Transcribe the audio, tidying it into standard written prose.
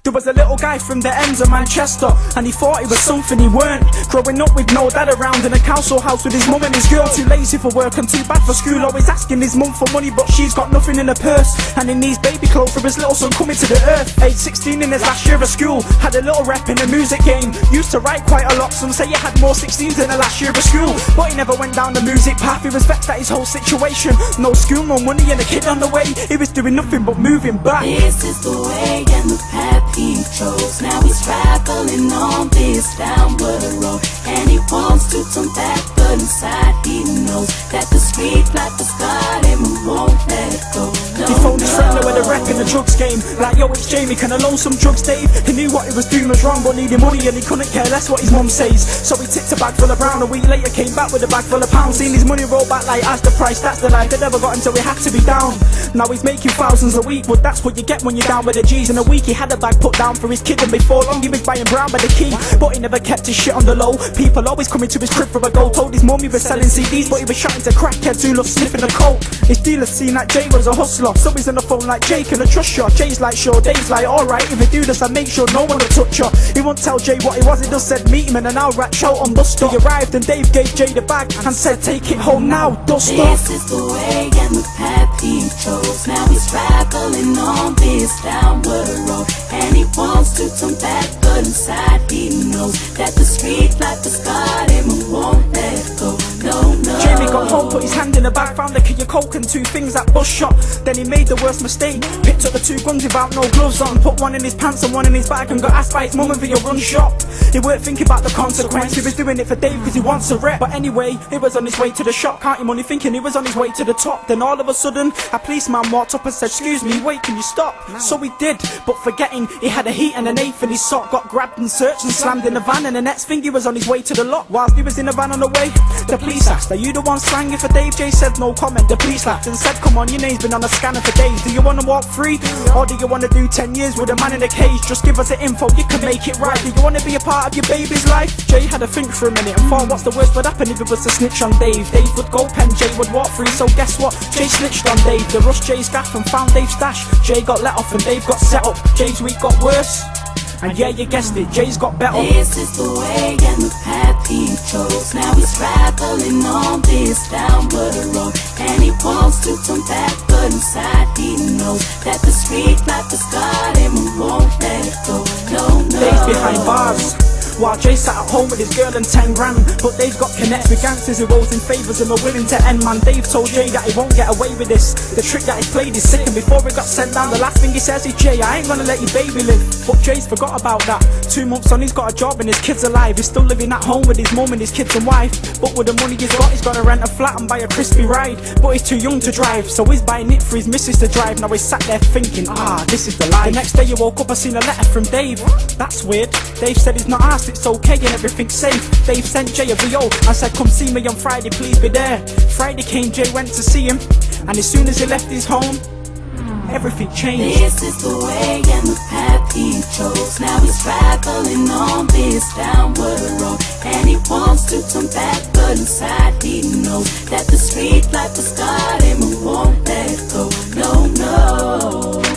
There was a little guy from the ends of Manchester, and he thought he was something he weren't. Growing up with no dad around in a council house with his mum and his girl. Too lazy for work and too bad for school. Always asking his mum for money, but she's got nothing in her purse. And he needs baby clothes for his little son coming to the earth. Age 16 in his last year of school, had a little rep in the music game. Used to write quite a lot, some say he had more 16s in the last year of school. But he never went down the music path, he was vexed at his whole situation. No school, no money and a kid on the way. He was doing nothing but moving back. This is the way and the path he chose. Now he's traveling on this downward road, and he wants to turn back, but inside he knows that the street life has got him and won't let it go. No, he phoned his friend with a rep in the drugs game, like, yo, it's Jamie, can I loan some drugs, Dave? He knew what he was doing was wrong, but needed money and he couldn't care less what his mum says. So he tipped a bag full of brown. A week later came back with a bag full of pounds. Seen his money roll back like, as the price, that's the life. They never got until he had to be down. Now he's making thousands a week, but that's what you get when you're down with the G's. In a week he had a bag put down for his kid, and before long he was buying brown by the key. But he never kept his shit on the low. People always coming to his crib for a go. Told his mum he was selling CDs, but he was shouting to crackheads who loved sniffing the coke. His dealer seen that Jay was a hustler, so he's on the phone like, Jay, can I trust you? Jay's like, sure. Dave's like, alright, if you do this I make sure no one will touch you. He won't tell Jay what he was, he just said meet him in an hour at shout on Buster. He arrived and Dave gave Jay the bag and said take it home now, Duster. This is the way and the path he chose. Now he's traveling on this downward road, and he wants to turn back, but inside he knows that the street life has got him and won't let it go. No, no. Jamie got home, put his hand in the bag, found a key of coke and 2 things at bus shop. Then he made the worst mistake, picked up the 2 guns without no gloves on, put one in his pants and one in his bag, and got asked by his mum if he'll run shop. He weren't thinking about the consequence, he was doing it for Dave because he wants a rep. But anyway, he was on his way to the shop, counting money thinking he was on his way to the top. Then all of a sudden, a policeman walked up and said, excuse me, wait, can you stop? So he did, but forgetting he had a heat and an eighth in his sock. Got grabbed and searched and slammed in the van, and the next thing he was on his way to the lot. Whilst he was in the van on the way, the police asked, are you the one slanging for Dave? Jay said no comment. The police laughed and said, come on, your name's been on a scanner for days. Do you want to walk free, or do you want to do 10 years with a man in a cage? Just give us the info, you can make it right. Do you want to be a part of your baby's life? Jay had to think for a minute and thought, what's the worst would happen if it was to snitch on Dave? Dave would go pen, Jay would walk free. So guess what? Jay snitched on Dave. They rushed Jay's gaff and found Dave's stash. Jay got let off and Dave got set up. Jay's week got worse, and yeah, you guessed it, Jay's got better. This is the way and the path he chose. Now he's traveling on this downward road, and he wants to turn back, but inside he knows that the street life has got him and won't let it go. No, no. Dave's behind bars, while Jay sat at home with his girl and 10 grand. But Dave's got connects with gangsters who owes him favours and are willing to end, man. Dave told Jay that he won't get away with this. The trick that he played is sick, and before he got sent down, the last thing he says is, Jay, I ain't gonna let your baby live. But Jay's forgot about that. 2 months on, he's got a job and his kid's alive. He's still living at home with his mum and his kids and wife. But with the money he's got, he's gonna rent a flat and buy a crispy ride. But he's too young to drive, so he's buying it for his missus to drive. Now he's sat there thinking, this is the life. The next day he woke up and seen a letter from Dave. That's weird. Dave said he's not asked, it's okay and everything's safe. Dave sent Jay a VO and said, come see me on Friday, please be there. Friday came, Jay went to see him, and as soon as he left his home, everything changed. This is the way and the path he chose. Now he's traveling on this downward road, and he wants to turn back, but inside he knows that the street life has got him and won't let it go. No, no.